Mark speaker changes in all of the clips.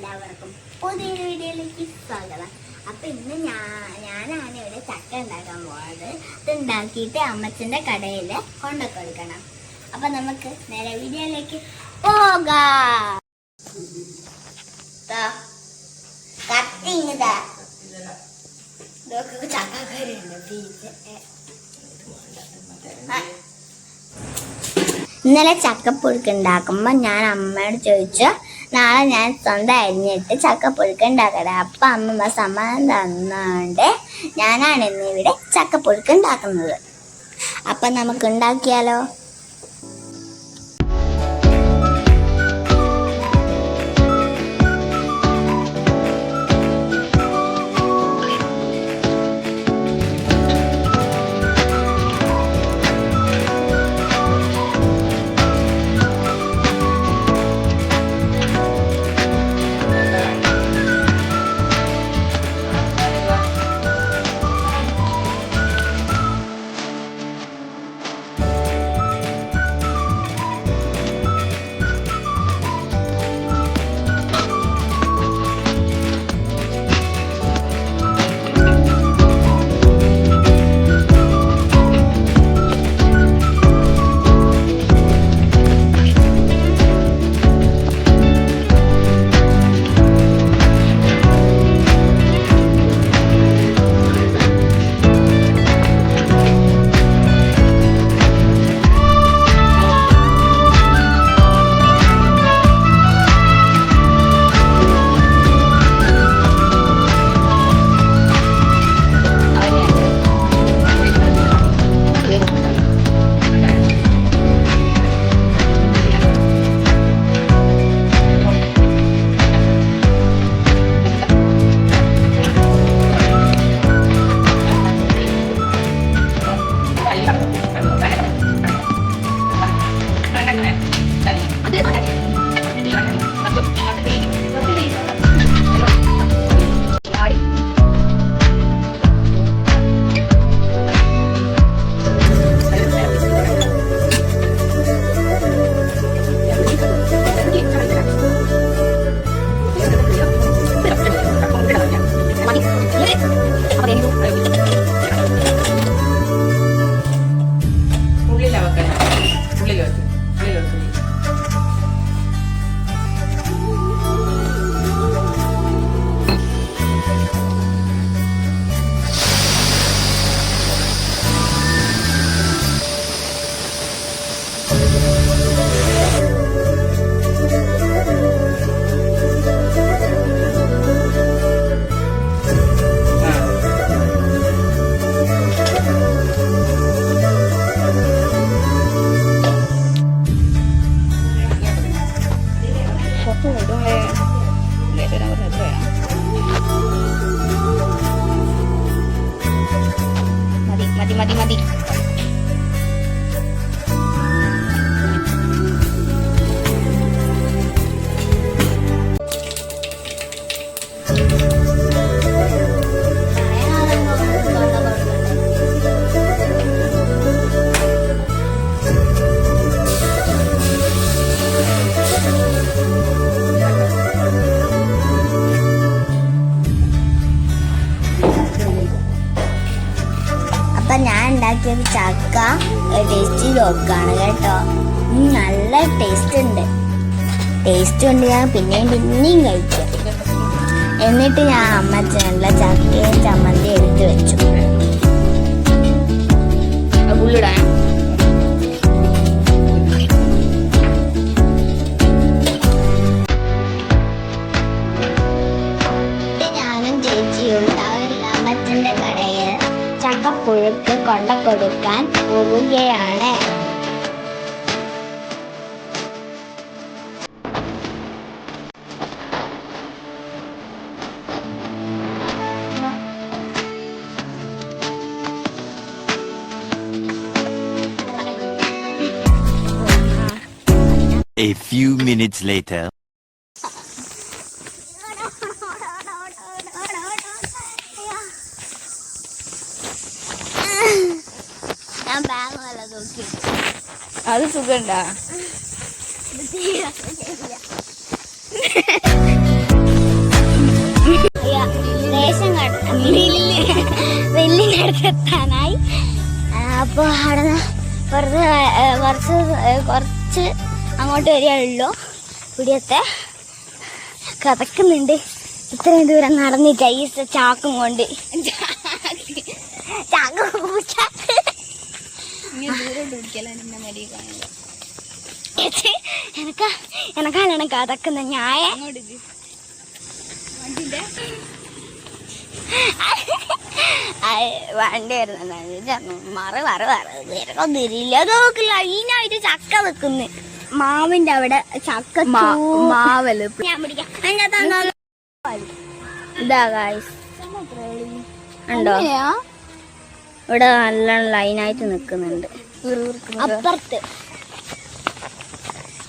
Speaker 1: എല്ലാവർക്കും പുതിയൊരു വീഡിയോയിലേക്ക് സ്വാഗതം. അപ്പൊ ഇന്ന് ഞാനാണ് ഇവിടെ ചക്ക ഉണ്ടാക്കാൻ പോകുന്നത്. ഇത് ഉണ്ടാക്കിയിട്ട് അമ്മച്ചന്റെ കടയിൽ കൊണ്ടുകൊടുക്കണം. അപ്പൊ നമുക്ക് നേരെ വീഡിയോയിലേക്ക് പോകാം. ചക്കക്കറിയുണ്ട്. ഇന്നലെ ചക്കപ്പുഴുക്ക് ഉണ്ടാക്കുമ്പോൾ ഞാൻ അമ്മയോട് ചോദിച്ചു, നാളെ ഞാൻ സ്വന്തം അരിഞ്ഞിട്ട് ചക്കപ്പുഴുക്ക് ഉണ്ടാക്കട്ടെ. അപ്പം അമ്മ സമ്മതം തന്നുകൊണ്ട് ഞാനാണ് ഇന്നിവിടെ ചക്കപ്പുഴുക്ക് ഉണ്ടാക്കുന്നത്. അപ്പം നമുക്ക് ഉണ്ടാക്കിയാലോ? മതി. ഞാൻ ഉണ്ടാക്കിയത് ചക്ക ടേസ്റ്റ് ചെയ്ത് നോക്കുകയാണ് കേട്ടോ. നല്ല ടേസ്റ്റ് ഉണ്ട്. ഞാൻ പിന്നെയും കഴിക്കും. എന്നിട്ട് ഞാൻ അമ്മച്ചനുള്ള ചക്കയും ചമ്മന്തി എടുത്ത് വെച്ചു. ഞാനും ചേച്ചിയും അമ്മച്ചന്റെ കടയിൽ ചക്കപ്പുഴുക്ക് കൊണ്ടുകൊടുക്കാൻ പോവുകയാണ്.
Speaker 2: A few minutes later.
Speaker 3: അത് സുഖണ്ടാ
Speaker 1: എത്താനായി. അപ്പോൾ അവിടെ കുറച്ച് അങ്ങോട്ട് വരികയുള്ളൂ. ഇവിടെയൊക്കെ കഥക്കുന്നുണ്ട്. ഇത്രയും ദൂരം നടന്നിട്ട് ഈ ചാക്കും കൊണ്ട് എനക്കാണ് കഥക്കുന്ന ഞായ വണ്ടി വരുന്ന മറന്നില്ല നോക്കില്ല. അതിനായിട്ട് ചക്ക വെക്കുന്നു. മാവിന്റെ അവിടെ ചക്ക മാവല് ഞാൻ പിടിക്കാം. ഇതാ ഗായ്സ് ഉണ്ടോ? ഇവിടെ നല്ല ലൈനായിട്ട് നിക്കുന്നുണ്ട്. അപ്പുറത്ത്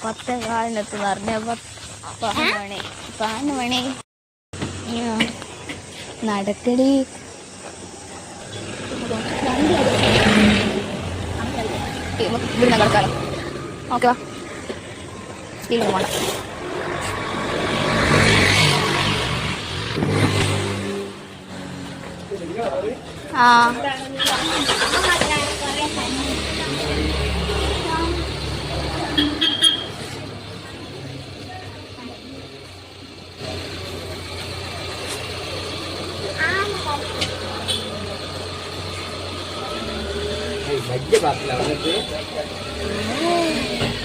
Speaker 1: 10 പറഞ്ഞ 11 മണി നടക്കടി. ഇവിടുന്ന് കിടക്കാലോ. ഓക്കെ വാ. ആ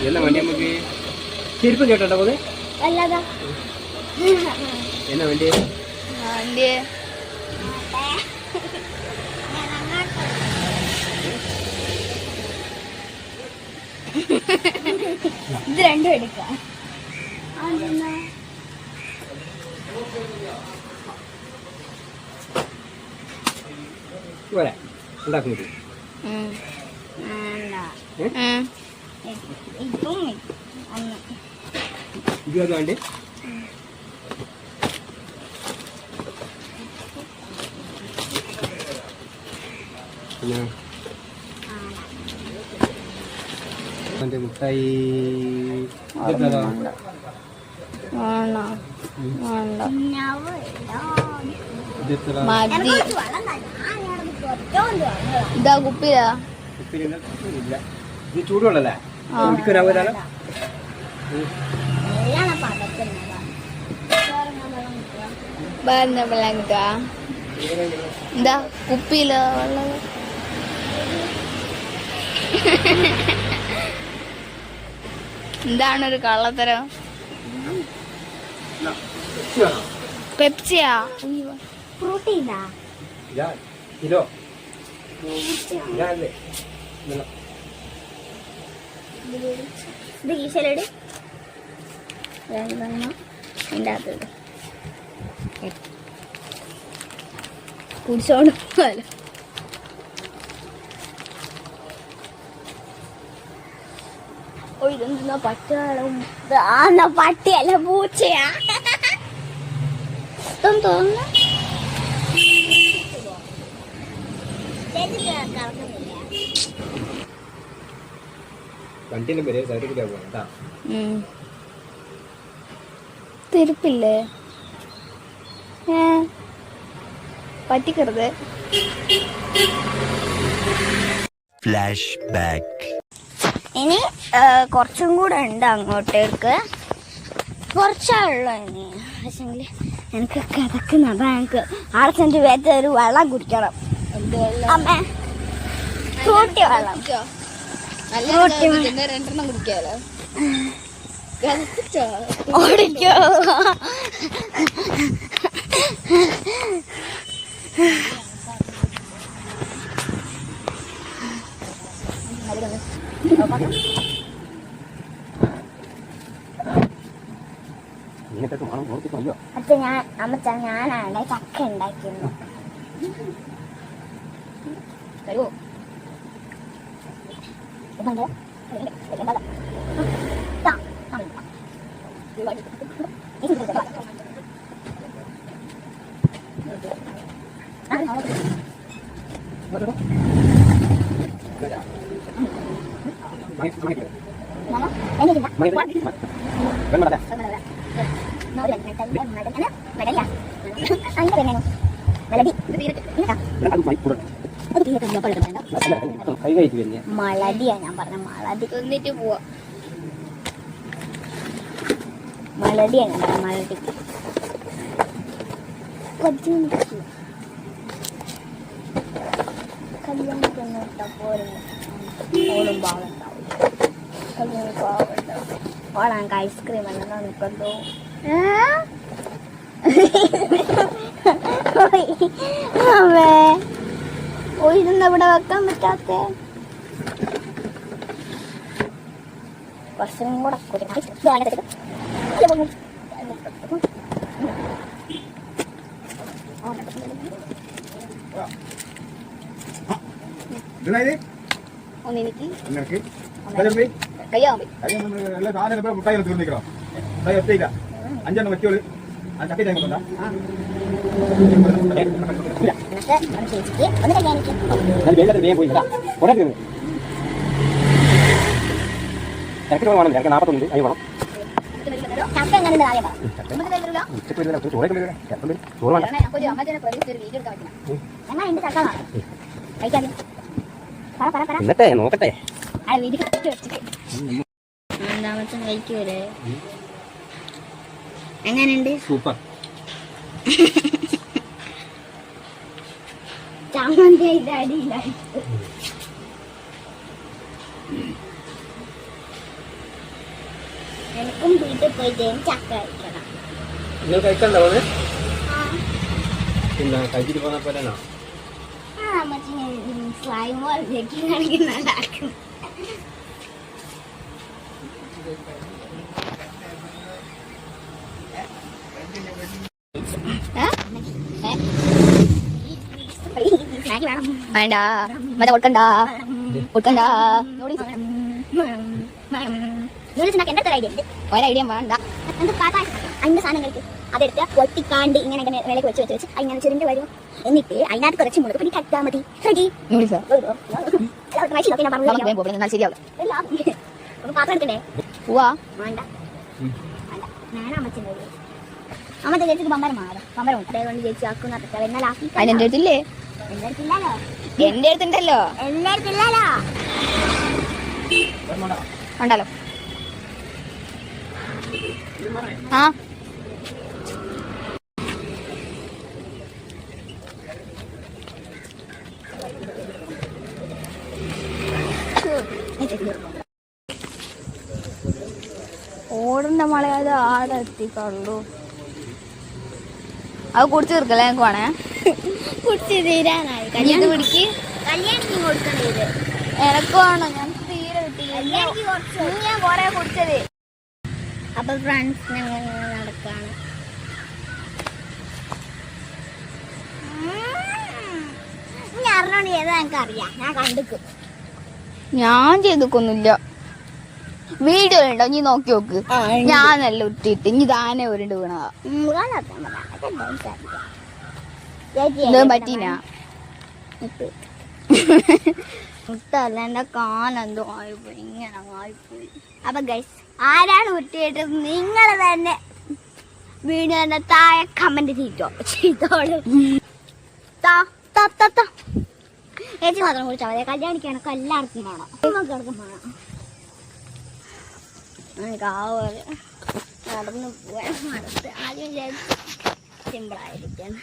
Speaker 4: என்ன வண்டி நமக்கு செருப்பு கேட்டா போது
Speaker 1: അല്ലാതാ
Speaker 4: என்ன வண்டி
Speaker 3: വണ്ടി
Speaker 1: ഇത് രണ്ടും എടുക്കാം.
Speaker 4: പോരാ ഉണ്ടാക്കുന്നത്
Speaker 1: ഇതും
Speaker 4: ഇത് അത് വണ്ടി പിന്നെ മറ്റേ മുട്ടായി
Speaker 3: മതി. ഇതാ കുപ്പിയിലാ.
Speaker 4: ഇല്ല ഇത് ചൂടുവെള്ളല്ലേ കുടിക്കാനാവൂലോ.
Speaker 3: എന്താ കുപ്പിയിലാ വെള്ളം. എന്താണൊരു കള്ളത്തരം? പെപ്സിയാ?
Speaker 1: ഫ്രൂട്ടീനാ
Speaker 4: കിലോ
Speaker 1: ഇത് ഈശലട് അതിൻ്റെ അകത്തുണ്ട്. കുടിച്ചോണ്ട് പോകാലോ. ഓ ഇതെന്താ പച്ചവെള്ളം? പട്ടിയല്ല പൂച്ചയാ തോന്നുന്നു.
Speaker 4: വണ്ടിന്റെ പേര് സൈഡിൽ പോകണ്ട.
Speaker 3: തിരുപ്പില്ലേ? പറ്റിക്കരുത്.
Speaker 2: Flash back.
Speaker 1: ഇനി കുറച്ചും കൂടെ ഉണ്ട് അങ്ങോട്ടേക്ക്. കുറച്ചാണല്ലോ ഇനി. പക്ഷെങ്കിൽ എനിക്ക് കിടക്കുന്നത് എനിക്ക് 6 സെൻറ്റിമീറ്റർ ഒരു വെള്ളം കുടിക്കണം. അമ്മേ ഫ്രൂട്ടി വെള്ളം.
Speaker 3: രണ്ടെണ്ണം കുടിക്കാലോ.
Speaker 1: ഓടിക്കോ. അച്ഛ അമ്മച്ച ഞാനാണ് ചക്ക ഉണ്ടാക്കിയത്. തരുമോ?
Speaker 4: കൈ കഴിച്ചു പിന്നെ
Speaker 1: മളതിയാ ഞാൻ പറഞ്ഞ മളതി.
Speaker 3: എന്നിട്ട് പോവാ.
Speaker 1: മളതിയാ ഞാൻ പറഞ്ഞ മളതി. കല്യാണത്തിന് ഓളും പാവുണ്ടാവും. കല്യാണം പാവുണ്ടാവും. ഓളാണെങ്കിൽ ഐസ്ക്രീം എന്നാ നിൽക്കണ്ടോ. ഇതൊന്നും ഇവിടെ വെക്കാൻ പറ്റാത്ത കുറച്ചും കൂടെ
Speaker 3: ഒന്നെനിക്ക്
Speaker 5: നിനക്ക്
Speaker 3: കയ്യാൻ പോയി.
Speaker 5: എല്ലാ സാധനം മുട്ടായി തീർന്നിക്കണം. മുട്ടായി ഒറ്റയില്ല, 5 എണ്ണം വെച്ചോളൂ. ആ ചട്ടി ടൈം കൊണ്ടാ
Speaker 1: ചേച്ചിക്ക് ഒന്ന് കല്യാണിക്കും.
Speaker 4: പോയി കുറെ തീർന്നു. ഇറക്കി വേണം, ഇറക്കി 41 അയ്യോ വേണം.
Speaker 1: ചക്ക എങ്ങനെ ആദ്യം പറ.
Speaker 4: ചോറ് വേണ്ട.
Speaker 1: എന്നാ എന്റെ ചക്ക കഴിക്കാതെ
Speaker 4: എന്നിട്ടേ നോക്കട്ടെ.
Speaker 1: രണ്ടാമത്തെ കഴിക്കൂലേ? എങ്ങനെയുണ്ട്?
Speaker 4: സൂപ്പർ.
Speaker 1: ചമ്മന്തി അതിന്റെ അടിയിലായിട്ട് എനിക്കും വീട്ടിൽ പോയിട്ട് ചക്ക കഴിക്കണം.
Speaker 4: നിങ്ങൾ കഴിക്കണ്ടോ? പിന്നെ കഴിച്ചിട്ട് പോന്ന പോലെയാണോ?
Speaker 1: സ്ലൈം പോലെയാണെങ്കിൽ നല്ലതാക്കും.
Speaker 3: വേണ്ട മറ്റേ കൊടുക്കണ്ട കൊടുക്കണ്ട. ഒരൈഡിയ വേണ്ട.
Speaker 1: അതിന്റെ സാധനങ്ങൾക്ക് അതെടുത്ത് പൊട്ടിക്കാണ്ട് ഇങ്ങനെ വിലക്ക് വെച്ച് വെച്ച് അങ്ങനെ ചുരുണ്ട് വരും. എന്നിട്ട് അതിനകത്ത് കുറച്ച് മുളക് പൊടി കറ്റാ മതി. പാത്രം എടുക്കണ്ടേ?
Speaker 3: പോവാ.
Speaker 1: വേണ്ട ഞാൻ അമ്മച്ചൻ്റെ അമ്മത്തെ ചേച്ചിക്ക് പമ്പരം മാറും. പമ്പരം അതേകൊണ്ട് ചേച്ചി ആക്കുന്ന എന്നാൽ
Speaker 3: അതിനെന്റെ അടുത്തില്ലേ?
Speaker 1: എന്റെ അടുത്തില്ലല്ലോ.
Speaker 3: എന്റെ അടുത്തുണ്ടല്ലോ.
Speaker 1: എന്റെ അടുത്തില്ലല്ലോ.
Speaker 3: ഉണ്ടല്ലോ. ആ ഓടണ്ട മളെ, അത് ആടെ എത്തിക്കുള്ളൂ. അത് കുടിച്ചു തീർക്കല്ലേ? ഞങ്ങൾക്ക് വേണേ
Speaker 1: കുടിച്ച് തീരാനായി.
Speaker 3: ഇത് പിടിക്ക്.
Speaker 1: കല്യാണത്തിന് കൊടുക്കേണ്ടത്
Speaker 3: എനക്ക് വേണം. ഞാൻ തീരെ കിട്ടിയില്ല. ഞാൻ കൊറേ കുടിച്ചത്.
Speaker 1: അപ്പൊ ഫ്രണ്ട്സ് ഞങ്ങൾ നടക്കാണ്. ഞാൻ അറിഞ്ഞോണ്ട് ചെയ്താ എനിക്ക് അറിയാം. ഞാൻ കണ്ടിക്കും.
Speaker 3: ഞാൻ ചെയ്തൊക്കൊന്നുമില്ല. വീഡിയോ ഉണ്ടോ? നീ നോക്കി നോക്ക്. ഞാൻ നല്ല ഉറ്റിട്ട് ഇനി താനെ ഉരുണ്ട് വീണതാ. ഇതും പറ്റീനാ? മുട്ടല്ല, എന്റെ കാലെന്തോ ആയിപ്പോയി. ഇങ്ങനെ ആയിപ്പോയി.
Speaker 1: അപ്പൊ ഗൈസ്, ആരാണ് ഉറ്റിയിട്ട് നിങ്ങൾ തന്നെ വീഡിയോന്റെ താഴെ കമന്റ് ചെയ്തോളൂ. ചേച്ചി മാത്രം കുടിച്ചാൽ മതി. കല്യാണിക്കാണൊക്കെ എല്ലാവർക്കും വേണം. മക്കൾക്കും വേണം. നടന്നു പോവാൻ നടത്ത് ആദ്യം സിമ്പിളായിരിക്കും.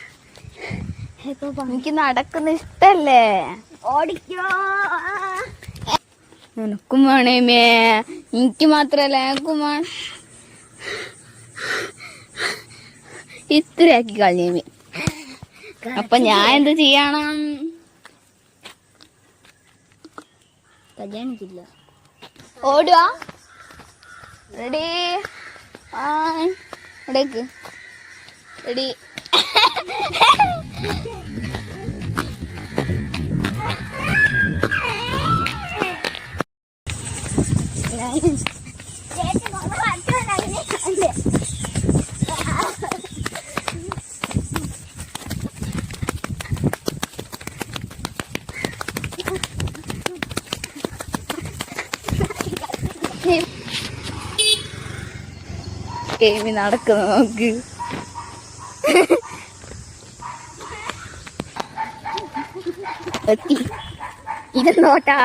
Speaker 3: എനിക്ക് നടക്കുന്ന ഇഷ്ടല്ലേ?
Speaker 1: ഓടിക്കോ.
Speaker 3: എനക്കും വേണേമേ. എനിക്ക് മാത്രല്ല എനക്കും വേണം. ഇത്രയാക്കി കളഞ്ഞേമേ. അപ്പൊ ഞാൻ എന്ത് ചെയ്യണം?
Speaker 1: കല്യാണിക്കില്ല.
Speaker 3: ഓടുക. റെഡി? ഇടയ്ക്ക് റെഡി. കേമി നടക്കുന്ന നോക്ക്. എത്തി ഇരുന്നോട്ടാ.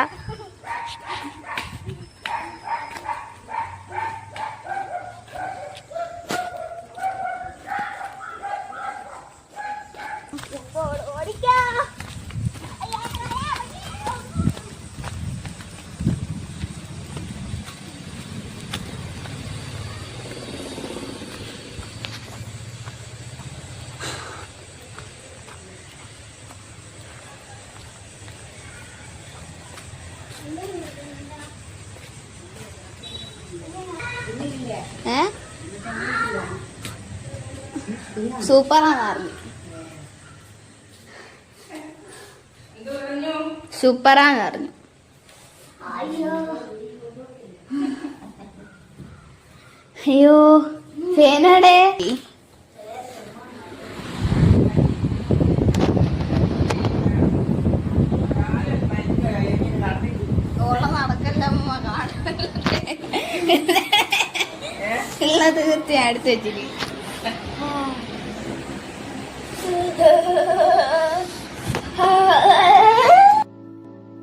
Speaker 3: സൂപ്പറാന്ന് പറഞ്ഞു. സൂപ്പറാന്ന് പറഞ്ഞു. അയ്യോ ഫേനടെ നടക്കല്ല ഉള്ളത് തീർച്ചയായും അടുത്ത് വെച്ചിട്ട്